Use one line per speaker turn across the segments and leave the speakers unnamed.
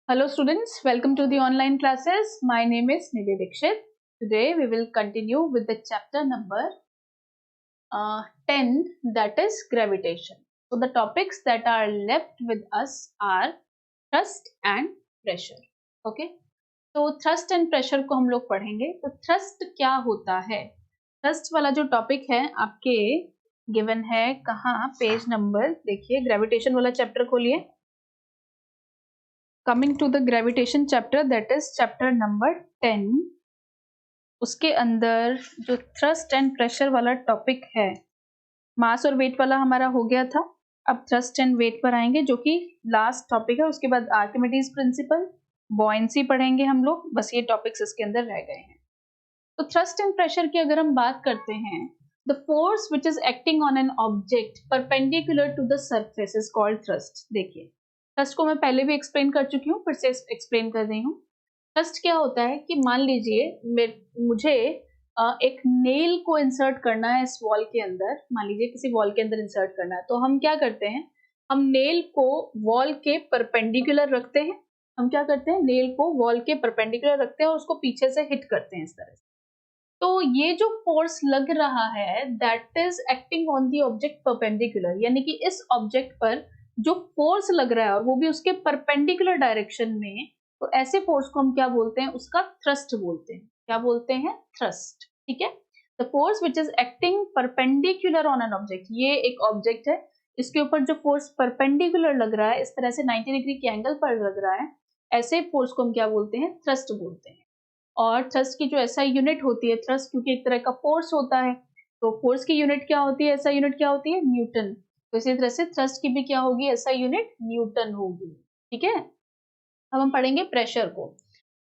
Hello students, welcome to the online classes. My name is Nidhi Dixit. Today we will continue with the chapter number 10, that is gravitation. So the topics that are left with us are thrust and pressure. Okay, तो thrust and pressure को हम लोग पढ़ेंगे. तो thrust क्या होता है? Thrust वाला जो टॉपिक है आपके गिवन है कहाँ, पेज नंबर देखिए, ग्रेविटेशन वाला चैप्टर खोलिए. Coming to the gravitation chapter, that is chapter number 10. उसके अंदर जो thrust and pressure वाला टॉपिक है, मास और वेट वाला हमारा हो गया था. अब thrust and weight पर आएंगे जो कि लास्ट टॉपिक है. उसके बाद आर्किमिडीज प्रिंसिपल, बॉयंसी पढ़ेंगे हम लोग. बस ये टॉपिक्स इसके अंदर रह गए हैं. तो thrust and pressure की अगर हम बात करते हैं, the force which is acting on an object perpendicular to the surface is called thrust. देखिए, थ्रस्ट को मैं पहले भी एक्सप्लेन कर चुकी हूँ, फिर से एक्सप्लेन कर रही हूँ. थ्रस्ट क्या होता है कि मान लीजिए मुझे एक नेल को इंसर्ट करना है इस वॉल के अंदर. मान लीजिए किसी वॉल के अंदर इंसर्ट करना है, तो हम क्या करते हैं, हम नेल को वॉल के परपेंडिकुलर रखते हैं. हम क्या करते हैं, नेल को वॉल के परपेंडिकुलर रखते हैं और उसको पीछे से हिट करते हैं इस तरह से. तो ये जो फोर्स लग रहा है that is acting on the object perpendicular, यानी कि इस ऑब्जेक्ट पर जो फोर्स लग रहा है और वो भी उसके परपेंडिकुलर डायरेक्शन में, तो ऐसे फोर्स को हम क्या बोलते हैं, उसका थ्रस्ट बोलते हैं. क्या बोलते हैं, थ्रस्ट. ठीक है, the force which is acting perpendicular on an object. ये एक ऑब्जेक्ट है, इसके ऊपर जो फोर्स परपेंडिकुलर लग रहा है, इस तरह से 90 डिग्री के एंगल पर लग रहा है, ऐसे फोर्स को हम क्या बोलते हैं, थ्रस्ट बोलते हैं. और थ्रस्ट की जो ऐसा यूनिट होती है, थ्रस्ट क्योंकि एक तरह का फोर्स होता है, तो फोर्स की यूनिट क्या होती है, ऐसा यूनिट क्या होती है, न्यूटन. तो इसी तरह से थ्रस्ट की भी क्या होगी, ऐसा यूनिट न्यूटन होगी. ठीक है, अब हम पढ़ेंगे प्रेशर को.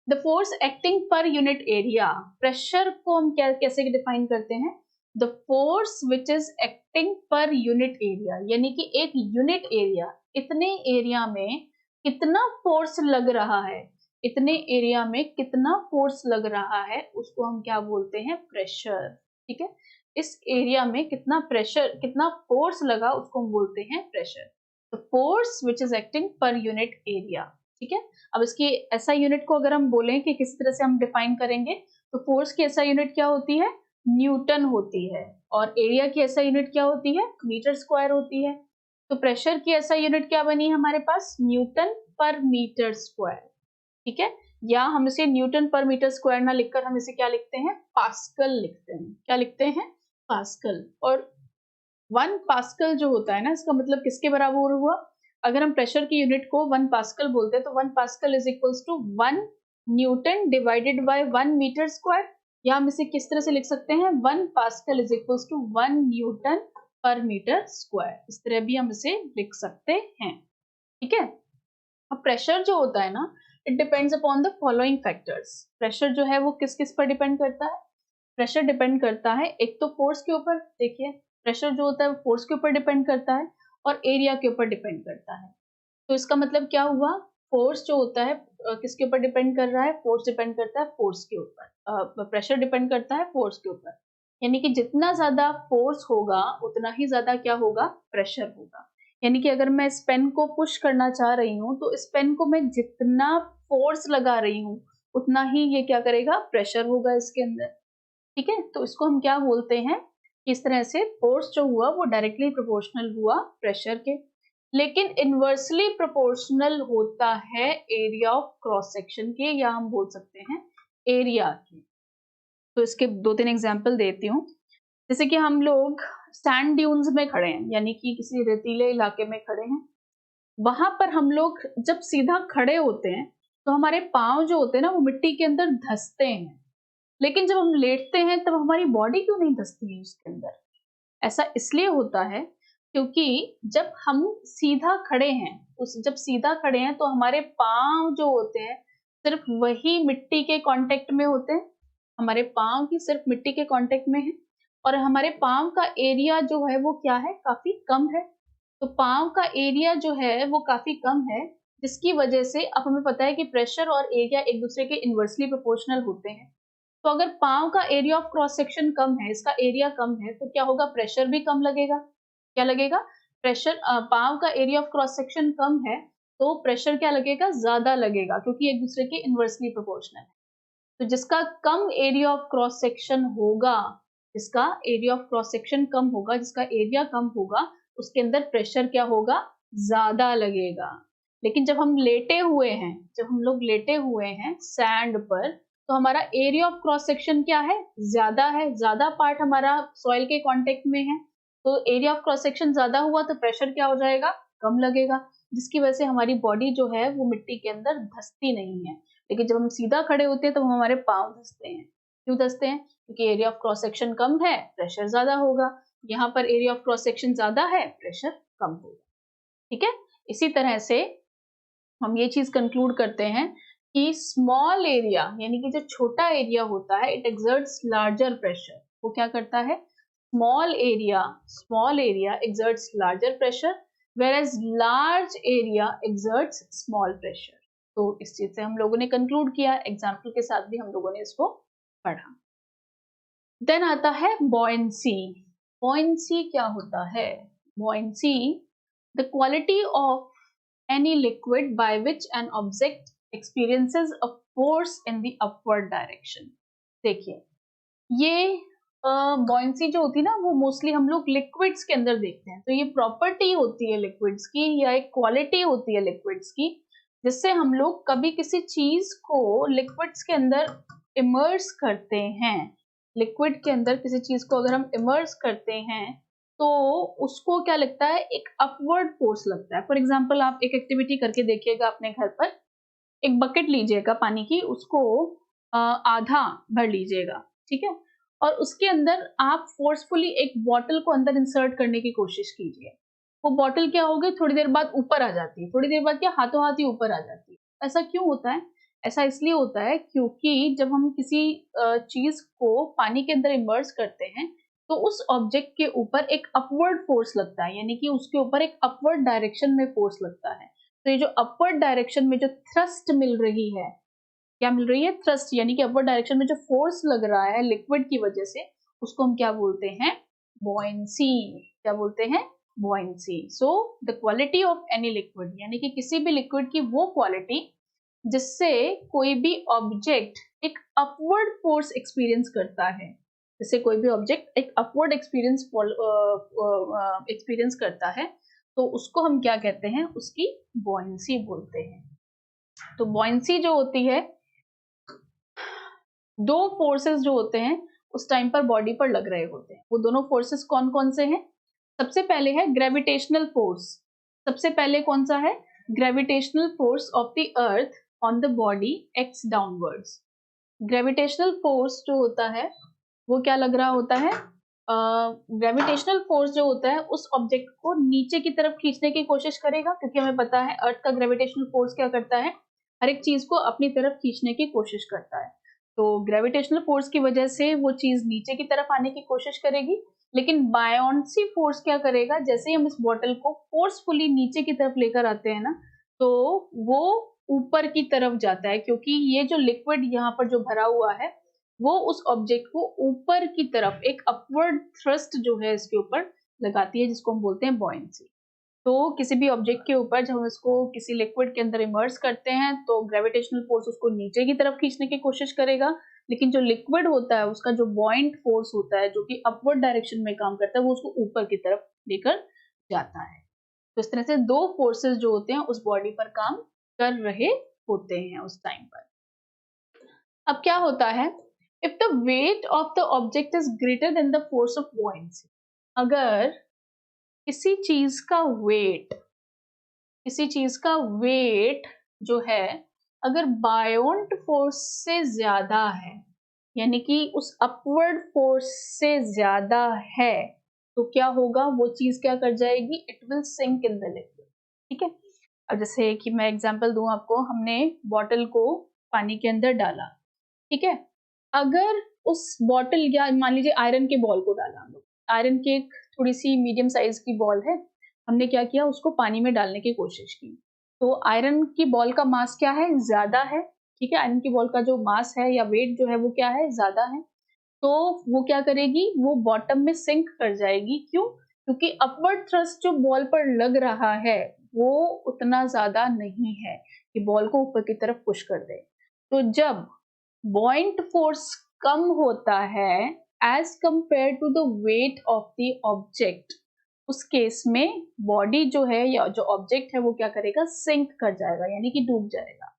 The force acting per unit area. Pressure को हम क्या कैसे डिफाइन करते हैं, the force which is acting per unit area, यानी कि एक यूनिट एरिया, इतने एरिया में कितना फोर्स लग रहा है, इतने एरिया में कितना फोर्स लग रहा है, उसको हम क्या बोलते हैं, प्रेशर. ठीक है, इस एरिया में कितना प्रेशर, कितना फोर्स लगा, उसको हम बोलते हैं प्रेशर. तो force which is acting per unit area. ठीक है, अब इसकी ऐसा यूनिट को अगर हम बोलें कि किस तरह से हम डिफाइन करेंगे, तो फोर्स की ऐसा यूनिट क्या होती है, न्यूटन होती है. और एरिया की ऐसा यूनिट क्या होती है, मीटर स्क्वायर होती है. तो प्रेशर की ऐसा यूनिट क्या बनी हमारे पास, न्यूटन पर मीटर स्क्वायर. ठीक है, या हम इसे न्यूटन पर मीटर स्क्वायर ना लिखकर हम इसे क्या लिखते हैं, पास्कल लिखते हैं. क्या लिखते हैं, पास्कल. और 1 पास्कल जो होता है ना, इसका मतलब किसके बराबर हुआ, अगर हम प्रेशर की यूनिट को 1 पास्कल बोलते हैं, तो 1 pascal is equals to 1 newton divided by 1 meter square. या हम इसे किस तरह से लिख सकते हैं, 1 pascal is equals to 1 newton per meter square. इस तरह भी हम इसे लिख सकते हैं. ठीक है, अब प्रेशर जो होता है ना, it depends upon the following factors. Pressure जो है वो किस किस पर डिपेंड करता है, प्रेशर डिपेंड करता है एक तो फोर्स के ऊपर. देखिए, प्रेशर जो होता है वो फोर्स के ऊपर डिपेंड करता है और एरिया के ऊपर डिपेंड करता है. तो इसका मतलब क्या हुआ, फोर्स जो होता है किसके ऊपर डिपेंड कर रहा है, फोर्स डिपेंड करता है फोर्स के ऊपर, प्रेशर डिपेंड करता है फोर्स के ऊपर. यानी कि जितना ज्यादा फोर्स होगा उतना ही ज्यादा क्या होगा, प्रेशर होगा. यानी कि अगर मैं इस पेन को पुश करना चाह रही हूँ, तो इस पेन को मैं जितना फोर्स लगा रही हूँ उतना ही ये क्या करेगा, प्रेशर होगा इसके अंदर. ठीक है, तो इसको हम क्या बोलते हैं, इस तरह से फोर्स जो हुआ वो डायरेक्टली प्रोपोर्शनल हुआ प्रेशर के. लेकिन इनवर्सली प्रोपोर्शनल होता है एरिया ऑफ क्रॉस सेक्शन के, या हम बोल सकते हैं एरिया के. तो इसके 2-3 एग्जाम्पल देती हूँ. जैसे कि हम लोग सैंड ड्यून्स में खड़े हैं, यानी कि किसी रेतीले इलाके में खड़े हैं. वहां पर हम लोग जब सीधा खड़े होते हैं, तो हमारे पांव जो होते हैं ना, वो मिट्टी के अंदर धंसते हैं. लेकिन जब हम लेटते हैं तब हमारी बॉडी क्यों नहीं धंसती है उसके अंदर. ऐसा इसलिए होता है क्योंकि जब हम सीधा खड़े हैं, जब सीधा खड़े हैं तो हमारे पांव जो होते हैं सिर्फ वही मिट्टी के कांटेक्ट में होते हैं. हमारे पांव ही सिर्फ मिट्टी के कांटेक्ट में है और हमारे पांव का एरिया जो है वो क्या है, काफी कम है. तो पांव का एरिया जो है वो काफी कम है, जिसकी वजह से अब हमें पता है कि प्रेशर और एरिया एक दूसरे के इनवर्सली प्रोपोर्शनल होते हैं. तो अगर पांव का एरिया ऑफ क्रॉस सेक्शन कम है, इसका एरिया कम है, तो क्या होगा, प्रेशर भी कम लगेगा. क्या लगेगा, प्रेशर, पांव का एरिया ऑफ क्रॉस सेक्शन कम है तो प्रेशर क्या लगेगा, ज्यादा लगेगा, क्योंकि एक दूसरे के इनवर्सली प्रोपोर्शनल है। तो जिसका कम एरिया ऑफ क्रॉस सेक्शन होगा, जिसका एरिया ऑफ क्रॉस सेक्शन कम होगा, जिसका एरिया कम होगा, उसके अंदर प्रेशर क्या होगा, ज्यादा लगेगा। लेकिन जब हम लेटे हुए हैं, जब हम लोग लेटे हुए हैं सैंड पर, तो हमारा एरिया ऑफ क्रॉस सेक्शन क्या है, ज्यादा है, ज्यादा पार्ट हमारा सॉइल के कांटेक्ट में है, तो एरिया ऑफ क्रॉस सेक्शन ज्यादा हुआ तो प्रेशर क्या हो जाएगा, कम लगेगा, जिसकी वजह से हमारी बॉडी जो है वो मिट्टी के अंदर धंसती नहीं है। लेकिन जब हम सीधा खड़े होते हैं तो हमारे पाँव धंसते हैं। क्यों धंसते हैं, क्योंकि एरिया ऑफ क्रॉस सेक्शन कम है, प्रेशर ज्यादा होगा। यहाँ पर एरिया ऑफ क्रॉस सेक्शन ज्यादा है, प्रेशर कम होगा। ठीक है, इसी तरह से हम ये चीज कंक्लूड करते हैं कि स्मॉल एरिया यानी कि जो छोटा एरिया होता है, इट एक्सर्ट्स लार्जर प्रेशर। वो क्या करता है, small area exerts larger pressure, whereas large area exerts small pressure। तो इस चीज से हम लोगों ने कंक्लूड किया, एग्जाम्पल के साथ भी हम लोगों ने इसको पढ़ा। देन आता है बॉयंसी। बॉयंसी क्या होता है, buoyancy the quality of any liquid by which an object experiences a force in the upward direction। देखिए, ये बॉयंसी जो होती है ना, वो मोस्टली हम लोग लिक्विड्स के अंदर देखते हैं। तो ये प्रॉपर्टी होती है लिक्विड्स की, या एक क्वालिटी होती है लिक्विड्स की, जिससे हम लोग कभी किसी चीज को लिक्विड्स के अंदर इमर्स करते हैं। लिक्विड के अंदर किसी चीज को अगर हम इमर्स करते हैं तो उसको क्या लगता है, एक अपवर्ड फोर्स लगता है। फॉर एग्जाम्पल, आप एक एक्टिविटी करके देखिएगा अपने घर पर, एक बकेट लीजिएगा पानी की, उसको आधा भर लीजिएगा, ठीक है, और उसके अंदर आप फोर्सफुली एक बॉटल को अंदर इंसर्ट करने की कोशिश कीजिए। वो बॉटल क्या होगी, थोड़ी देर बाद ऊपर आ जाती है, थोड़ी देर बाद क्या हाथों हाथ ही ऊपर आ जाती है। ऐसा क्यों होता है, ऐसा इसलिए होता है क्योंकि जब हम किसी चीज को पानी के अंदर इमर्स करते हैं तो उस ऑब्जेक्ट के ऊपर एक अपवर्ड फोर्स लगता है, यानी कि उसके ऊपर एक अपवर्ड डायरेक्शन में फोर्स लगता है। तो ये जो अपवर्ड डायरेक्शन में जो थ्रस्ट मिल रही है, क्या मिल रही है, थ्रस्ट, यानी कि अपवर्ड डायरेक्शन में जो फोर्स लग रहा है लिक्विड की वजह से, उसको हम क्या बोलते हैं, बॉयंसी। क्या बोलते हैं, buoyancy. So the quality of any liquid, यानी कि किसी भी लिक्विड की वो क्वालिटी जिससे कोई भी ऑब्जेक्ट एक अपवर्ड फोर्स एक्सपीरियंस करता है, जिससे कोई भी ऑब्जेक्ट एक अपवर्ड एक्सपीरियंस करता है, तो उसको हम क्या कहते हैं, उसकी बॉयंसी बोलते हैं। तो बॉयंसी जो होती है, दो फोर्सेस जो होते हैं उस टाइम पर बॉडी पर लग रहे होते हैं। वो दोनों फोर्सेस कौन कौन से हैं, सबसे पहले है ग्रेविटेशनल फोर्स। सबसे पहले कौन सा है, gravitational force of the earth on the body aches downwards. Gravitational force जो होता है वो क्या लग रहा होता है, ग्रेविटेशनल फोर्स जो होता है उस ऑब्जेक्ट को नीचे की तरफ खींचने की कोशिश करेगा, क्योंकि हमें पता है अर्थ का ग्रेविटेशनल फोर्स क्या करता है, हर एक चीज को अपनी तरफ खींचने की कोशिश करता है। तो ग्रेविटेशनल फोर्स की वजह से वो चीज नीचे की तरफ आने की कोशिश करेगी, लेकिन बायोन्सी फोर्स क्या करेगा, जैसे ही हम इस बॉटल को फोर्सफुली नीचे की तरफ लेकर आते हैं ना, तो वो ऊपर की तरफ जाता है, क्योंकि ये जो लिक्विड यहाँ पर जो भरा हुआ है वो उस ऑब्जेक्ट को ऊपर की तरफ एक अपवर्ड थ्रस्ट जो है इसके ऊपर लगाती है, जिसको हम बोलते हैं बॉयंसी। तो किसी भी ऑब्जेक्ट के ऊपर जब हम इसको किसी लिक्विड के अंदर इमर्स करते हैं तो ग्रेविटेशनल फोर्स उसको नीचे की तरफ खींचने की कोशिश करेगा, लेकिन जो लिक्विड होता है उसका जो बॉइंट फोर्स होता है, जो कि अपवर्ड डायरेक्शन में काम करता है, वो उसको ऊपर की तरफ लेकर जाता है। तो इस तरह से दो फोर्सेस जो होते हैं उस बॉडी पर काम कर रहे होते हैं उस टाइम पर। अब क्या होता है, if the weight of the object is greater than the force of buoyancy, अगर किसी चीज का वेट, किसी चीज का वेट जो है अगर बायोन्ट फोर्स से ज्यादा है, यानी कि उस अपवर्ड फोर्स से ज्यादा है, तो क्या होगा, वो चीज क्या कर जाएगी, it will sink in the liquid. ठीक है, अब जैसे कि मैं एग्जांपल दूं आपको, हमने बॉटल को पानी के अंदर डाला, ठीक है, अगर उस बॉटल या मान लीजिए आयरन के बॉल को डाला, हम लोग आयरन की एक थोड़ी सी मीडियम साइज की बॉल है, हमने क्या किया, उसको पानी में डालने की कोशिश की, तो आयरन की बॉल का मास क्या है, ज्यादा है, ठीक है, आयरन की बॉल का जो मास है या वेट जो है वो क्या है, ज्यादा है, तो वो क्या करेगी, वो बॉटम में सिंक कर जाएगी। क्यों, क्योंकि अपवर्ड थ्रस्ट जो बॉल पर लग रहा है वो उतना ज्यादा नहीं है कि बॉल को ऊपर की तरफ पुश कर दे। तो जब बॉइंट फोर्स कम होता है as compare to the weight of the object, उस केस में बॉडी जो है या जो ऑब्जेक्ट है वो क्या करेगा, सिंक कर जाएगा, यानी कि डूब जाएगा।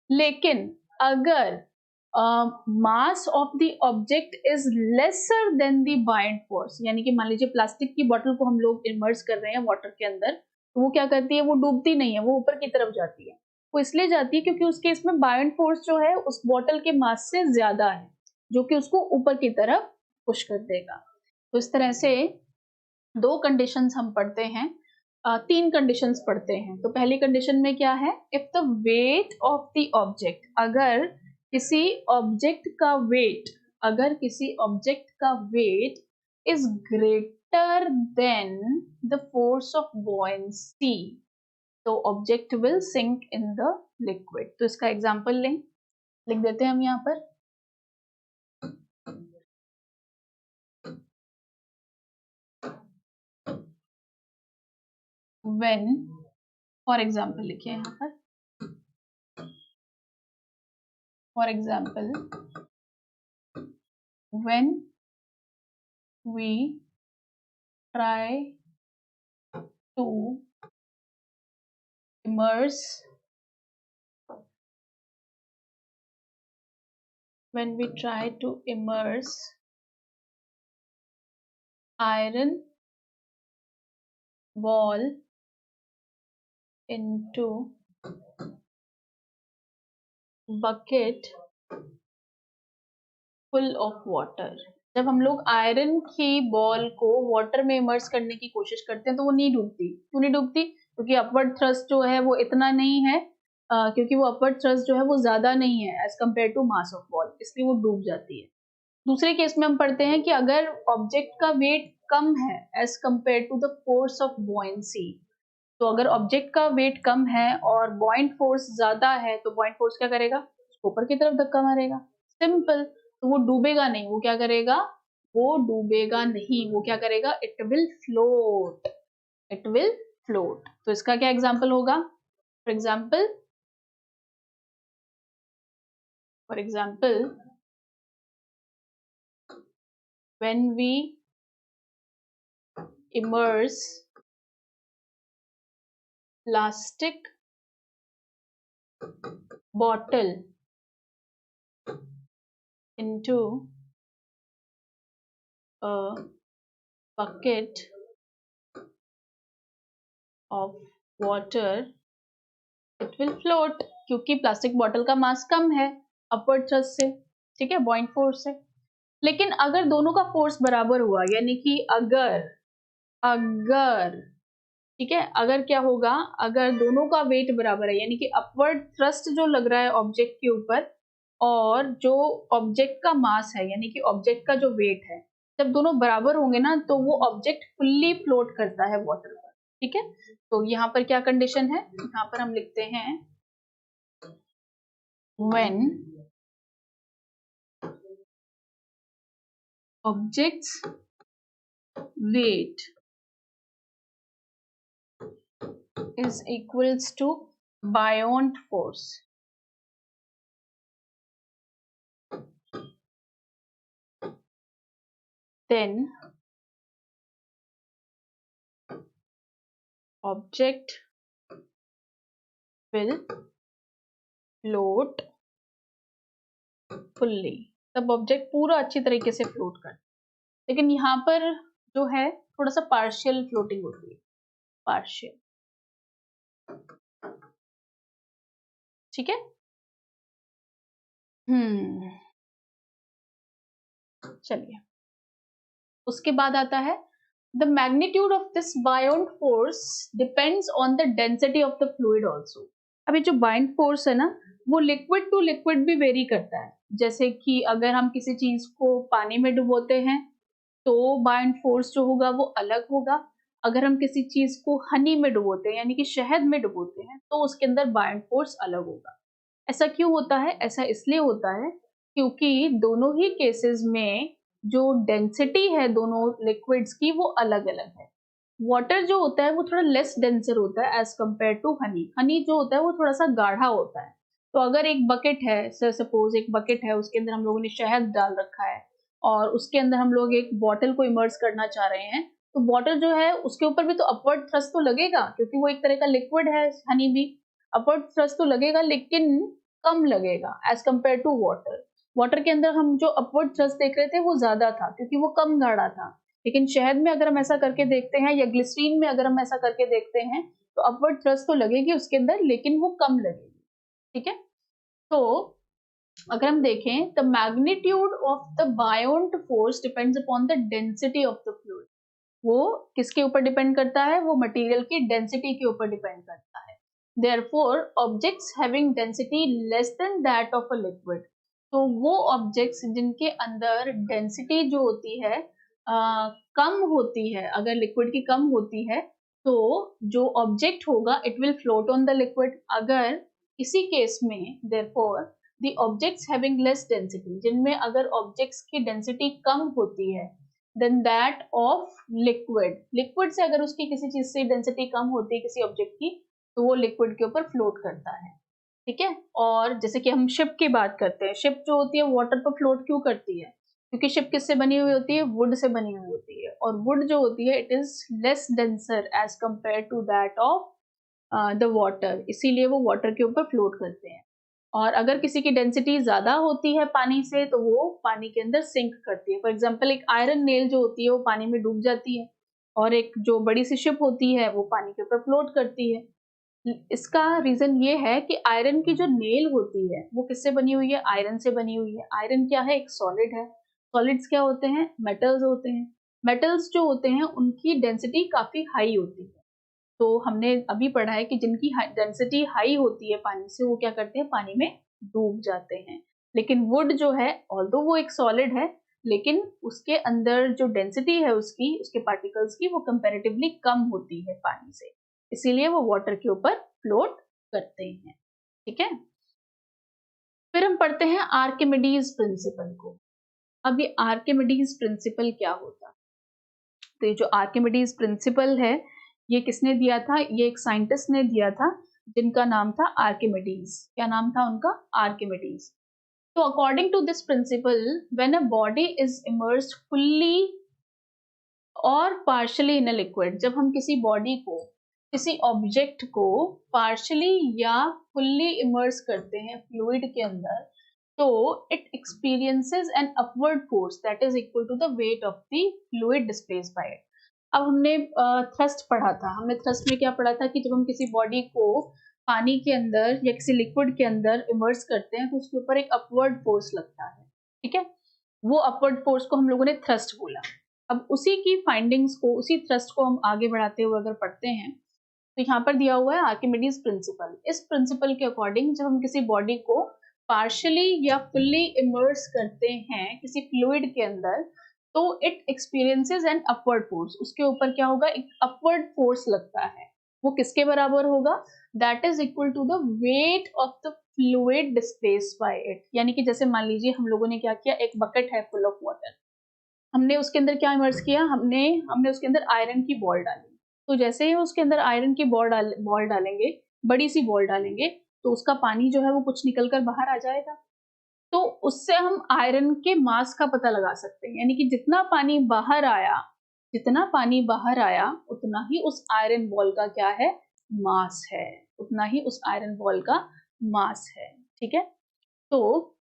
लेकिन अगर mass of the object is lesser than the bind force, यानी कि मान लीजिए प्लास्टिक की बोतल को हम लोग इमर्स कर रहे हैं वाटर के अंदर, तो वो क्या करती है, वो डूबती नहीं है, वो ऊपर की तरफ जाती है। वो इसलिए जाती है क्योंकि उस केस में बाइंड फोर्स जो है उस बोतल के मास से ज्यादा है, जो कि उसको ऊपर की तरफ पुश कर देगा। तो इस तरह से दो कंडीशंस हम पढ़ते हैं, तीन कंडीशंस पढ़ते हैं। तो पहली कंडीशन में क्या है, if the weight of the object, अगर किसी ऑब्जेक्ट का वेट, अगर किसी ऑब्जेक्ट का weight is greater than the force of buoyancy, तो object will sink in the liquid. तो इसका एग्जांपल लिख देते हैं हम यहाँ पर। When, फॉर एग्जाम्पल लिखिए यहाँ पर, for example when we try to immerse, when we try to immerse iron ball into bucket full of water, जब हम लोग आयरन की बॉल को वाटर में इमर्स करने की कोशिश करते हैं तो वो नहीं डूबती। क्यों नहीं डूबती? क्योंकि अपवर्ड थ्रस्ट जो है वो इतना नहीं है, क्योंकि वो अपवर्ड थ्रस्ट जो है वो ज्यादा नहीं है as compare to mass of ball, इसलिए वो डूब जाती है। दूसरे केस में हम पढ़ते हैं कि अगर ऑब्जेक्ट का वेट कम है as compare to the force of buoyancy, तो अगर ऑब्जेक्ट का वेट कम है और बॉइंट फोर्स ज्यादा है, तो बॉइंट फोर्स क्या करेगा, ऊपर की तरफ धक्का मारेगा, सिंपल। तो वो डूबेगा नहीं, वो क्या करेगा, वो डूबेगा नहीं, वो क्या करेगा, it will float, it will float. तो इसका क्या एग्जाम्पल होगा, for example when we immerse plastic bottle into a bucket of water, it will float, क्योंकि प्लास्टिक बॉटल का मास कम है अपवर्ड थ्रस्ट से, ठीक है, बॉइंट फोर्स से। लेकिन अगर दोनों का फोर्स बराबर हुआ, यानी कि अगर अगर ठीक है, अगर क्या होगा, अगर दोनों का वेट बराबर है, यानी कि अपवर्ड थ्रस्ट जो लग रहा है ऑब्जेक्ट के ऊपर और जो ऑब्जेक्ट का मास है, यानी कि ऑब्जेक्ट का जो वेट है, जब दोनों बराबर होंगे ना, तो वो ऑब्जेक्ट फुल्ली फ्लोट करता है वाटर पर, ठीक है। तो यहाँ पर क्या कंडीशन है, यहाँ पर हम लिखते हैं when object's weight is equals to buoyant force, then object will float fully, तब ऑब्जेक्ट पूरा अच्छी तरीके से फ्लोट कर। लेकिन यहाँ पर जो है थोड़ा सा पार्शियल फ्लोटिंग होती है, पार्शियल, ठीक है। चलिए, उसके बाद आता है the magnitude of this बायोंट force depends on the density of the fluid also. अभी जो बाइंड फोर्स है ना, वो लिक्विड टू लिक्विड भी वेरी करता है। जैसे कि अगर हम किसी चीज को पानी में डुबोते हैं तो बाइंड फोर्स जो होगा वो अलग होगा। अगर हम किसी चीज को हनी में डुबोते हैं, यानी कि शहद में डुबोते हैं, तो उसके अंदर बाइंड फोर्स अलग होगा। ऐसा क्यों होता है? ऐसा इसलिए होता है क्योंकि दोनों ही केसेस में जो डेंसिटी है दोनों लिक्विड्स की वो अलग अलग है। वाटर जो होता है वो थोड़ा लेस डेंसर होता है as compare to honey. Honey जो होता है वो थोड़ा सा गाढ़ा होता है। तो अगर एक बकेट है, सपोज एक बकेट है, उसके अंदर हम लोगों ने शहद डाल रखा है और उसके अंदर हम लोग एक बॉटल को इमर्स करना चाह रहे हैं, तो बॉटल जो है उसके ऊपर भी तो अपवर्ड थ्रस्ट तो लगेगा, क्योंकि वो एक तरह का लिक्विड है हनी भी। अपवर्ड थ्रस्ट तो लगेगा लेकिन कम लगेगा as compare to water. Water के अंदर हम जो अपवर्ड थ्रस्ट देख रहे थे वो ज्यादा था क्योंकि वो कम गाढ़ा था। लेकिन शहद में अगर हम ऐसा करके देखते हैं या ग्लिसरीन में अगर हम ऐसा करके देखते हैं तो अपवर्ड थ्रस्ट तो लगेगी उसके अंदर लेकिन वो कम लगेगी। ठीक है, तो अगर हम देखें the magnitude of the buoyant force depends upon the density of the fluid. वो किसके ऊपर डिपेंड करता है? वो मटेरियल की डेंसिटी के ऊपर डिपेंड करता है। Therefore, objects having density less than that of a liquid, तो वो ऑब्जेक्ट्स जिनके अंदर डेंसिटी जो होती है कम होती है, अगर लिक्विड की कम होती है तो जो ऑब्जेक्ट होगा it will float on the liquid. अगर इसी केस में therefore the objects having less density, जिनमें अगर ऑब्जेक्ट्स की डेंसिटी कम होती है than that of liquid, liquid से अगर उसकी किसी चीज से डेंसिटी कम होती है किसी ऑब्जेक्ट की तो वो लिक्विड के ऊपर फ्लोट करता है। ठीक है, और जैसे कि हम शिप की बात करते हैं, शिप जो होती है वाटर पर फ्लोट क्यों करती है? क्योंकि शिप किससे बनी हुई होती है? वुड से बनी हुई होती है, और वुड जो होती है it is less denser as compare to that of the water, इसीलिए वो वाटर के ऊपर फ्लोट करते हैं। और अगर किसी की डेंसिटी ज्यादा होती है पानी से तो वो पानी के अंदर सिंक करती है। फॉर एग्जाम्पल एक आयरन नेल जो होती है वो पानी में डूब जाती है, और एक जो बड़ी सी शिप होती है वो पानी के ऊपर फ्लोट करती है। इसका रीजन ये है कि आयरन की जो नेल होती है वो किससे बनी हुई है? आयरन से बनी हुई है। आयरन क्या है? एक सॉलिड है। सॉलिड्स क्या होते हैं? मेटल्स होते हैं। मेटल्स जो होते हैं उनकी डेंसिटी काफी हाई होती है। तो हमने अभी पढ़ा है कि जिनकी डेंसिटी हाई होती है पानी से वो क्या करते हैं? पानी में डूब जाते हैं। लेकिन वुड जो है ऑल्दो वो एक सॉलिड है लेकिन उसके अंदर जो डेंसिटी है उसकी, उसके पार्टिकल्स की, वो कंपैरेटिवली कम होती है पानी से, इसीलिए वो वाटर के ऊपर फ्लोट करते हैं। ठीक है, फिर हम पढ़ते हैं आर्किमिडीज प्रिंसिपल को। अब ये आर्किमिडीज प्रिंसिपल क्या होता है? तो ये जो आर्किमिडीज प्रिंसिपल है ये किसने दिया था? ये एक साइंटिस्ट ने दिया था जिनका नाम था आर्किमिडीज। क्या नाम था उनका? आर्किमिडीज। तो according to this principle when a body is immersed fully और पार्शली इन अ लिक्विड, जब हम किसी बॉडी को, किसी ऑब्जेक्ट को पार्शली या फुल्ली इमर्स करते हैं फ्लूइड के अंदर, तो it experiences an upward force that is equal to the weight of the fluid displaced by it. अब हमने थ्रस्ट पढ़ा था। हमने थ्रस्ट में क्या पढ़ा था कि जब हम किसी बॉडी को पानी के अंदर या किसी लिक्विड के अंदर इमर्स करते हैं तो उसके ऊपर एक अपवर्ड फोर्स लगता है। ठीक है, वो अपवर्ड फोर्स को हम लोगों ने थ्रस्ट बोला। अब उसी की फाइंडिंग्स को, उसी थ्रस्ट को हम आगे बढ़ाते हुए अगर पढ़ते हैं तो यहाँ पर दिया हुआ है आर्किमिडीज प्रिंसिपल। इस प्रिंसिपल के अकॉर्डिंग जब हम किसी बॉडी को पार्शियली या फुल्ली इमर्स करते हैं किसी फ्लूइड के अंदर तो it experiences an upward force, उसके ऊपर क्या होगा? एक अपवर्ड फोर्स लगता है। वो किसके बराबर होगा? That is equal to the weight of the fluid displaced by it. यानी कि जैसे मान लीजिए हम लोगों ने क्या किया, एक बकेट है फुल ऑफ वाटर, हमने उसके अंदर क्या इमर्स किया? हमने उसके अंदर आयरन की बॉल डाली। तो जैसे ही उसके अंदर आयरन की बॉल डालेंगे, बड़ी सी बॉल डालेंगे, तो उसका पानी जो है वो कुछ निकल कर बाहर आ जाएगा। तो उससे हम आयरन के मास का पता लगा सकते हैं, यानी कि जितना पानी बाहर आया, जितना पानी बाहर आया उतना ही उस आयरन बॉल का क्या है? मास है। उतना ही उस आयरन बॉल का मास है। ठीक है, तो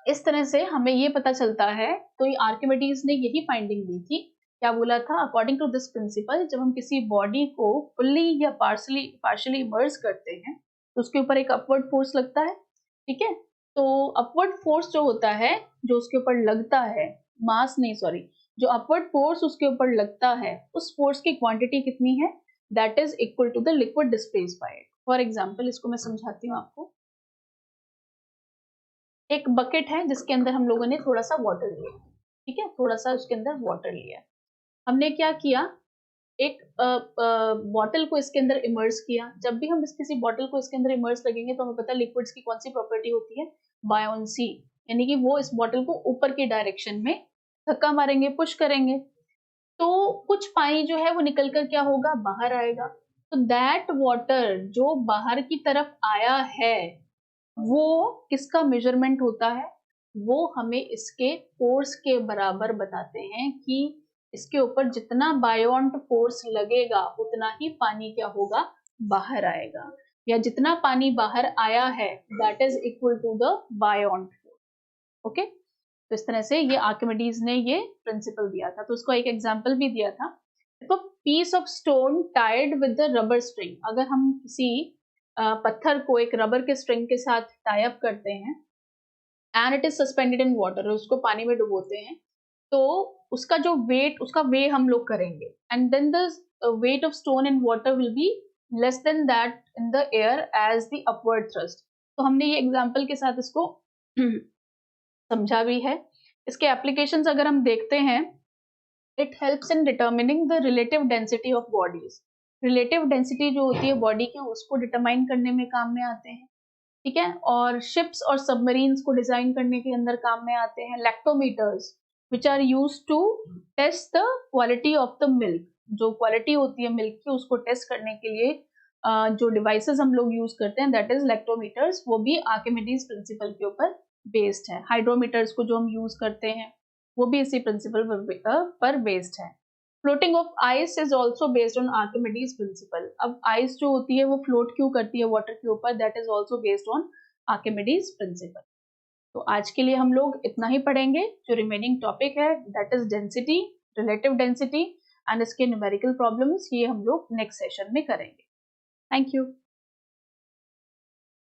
इस तरह से हमें ये पता चलता है। तो ये आर्किमिडीज ने यही फाइंडिंग दी थी। क्या बोला था? अकॉर्डिंग टू दिस प्रिंसिपल जब हम किसी बॉडी को फुल्ली या पार्शली इमर्स करते हैं तो उसके ऊपर एक अपवर्ड फोर्स लगता है। ठीक है, तो अपवर्ड फोर्स जो होता है, जो उसके ऊपर लगता है, मास नहीं सॉरी, जो अपवर्ड फोर्स उसके ऊपर लगता है उस फोर्स की क्वांटिटी कितनी है? That is equal to the liquid displaced by it. For example इसको मैं समझाती हूँ आपको। एक बकेट है जिसके अंदर हम लोगों ने थोड़ा सा वाटर लिया। ठीक है, थोड़ा सा उसके अंदर वाटर लिया। हमने क्या किया? एक बॉटल को इसके अंदर इमर्स किया। जब भी हम किसी बॉटल को इसके अंदर इमर्स लगेंगे तो हमें पता है लिक्विड्स की कौन सी प्रॉपर्टी होती है? बायोन्सी, यानी कि वो इस बॉटल को ऊपर की डायरेक्शन में धक्का मारेंगे, पुश करेंगे। तो कुछ पानी जो है वो निकल कर क्या होगा, बाहर आएगा। तो दैट वाटर जो बाहर की तरफ आया है वो किसका मेजरमेंट होता है, वो हमें इसके फोर्स के बराबर बताते हैं कि इसके ऊपर जितना बायोंट फोर्स लगेगा उतना ही पानी क्या होगा, बाहर आएगा, या जितना पानी बाहर आया है that is equal to the buoyant force. Okay, तो इस तरह से ये आर्किमिडीज ने ये प्रिंसिपल दिया था। तो उसको एक एग्जांपल भी दिया था, तो piece of stone tied with the rubber string, अगर हम किसी पत्थर को एक रबर के स्ट्रिंग के साथ टाई अप करते हैं and it is suspended in water, उसको पानी में डुबोते हैं, तो उसका जो वेट, उसका वे हम लोग करेंगे and then the weight of stone in water will be less than that in the air as the upward thrust. तो हमने ये एग्जांपल के साथ इसको समझा भी है। इसके एप्लीकेशंस अगर हम देखते हैं, it helps in determining the relative density of bodies. Relative density जो होती है बॉडी की उसको डिटरमाइन करने में काम में आते हैं, ठीक है। और शिप्स और सबमरीन्स को डिजाइन करने के अंदर काम में आते हैं lactometers which are used to test the quality of the milk. जो क्वालिटी होती है मिल्क की उसको टेस्ट करने के लिए जो डिवाइसेस हम लोग यूज करते हैं दैट इज लैक्टोमीटर्स, वो भी आर्किमिडीज प्रिंसिपल के ऊपर बेस्ड है। हाइड्रोमीटर्स को जो हम यूज करते हैं वो भी इसी प्रिंसिपल पर बेस्ड है। Floating of ice is also based on Archimedes principal. अब आइस जो होती है वो फ्लोट क्यों करती है वाटर के ऊपर, that is also based on Archimedes principal. तो आज के लिए हम लोग इतना ही पढ़ेंगे। जो रिमेनिंग टॉपिक है that is density, relative density and इसके न्यूमेरिकल प्रॉब्लम्स, ये हम लोग नेक्स्ट सेशन में करेंगे। Thank you.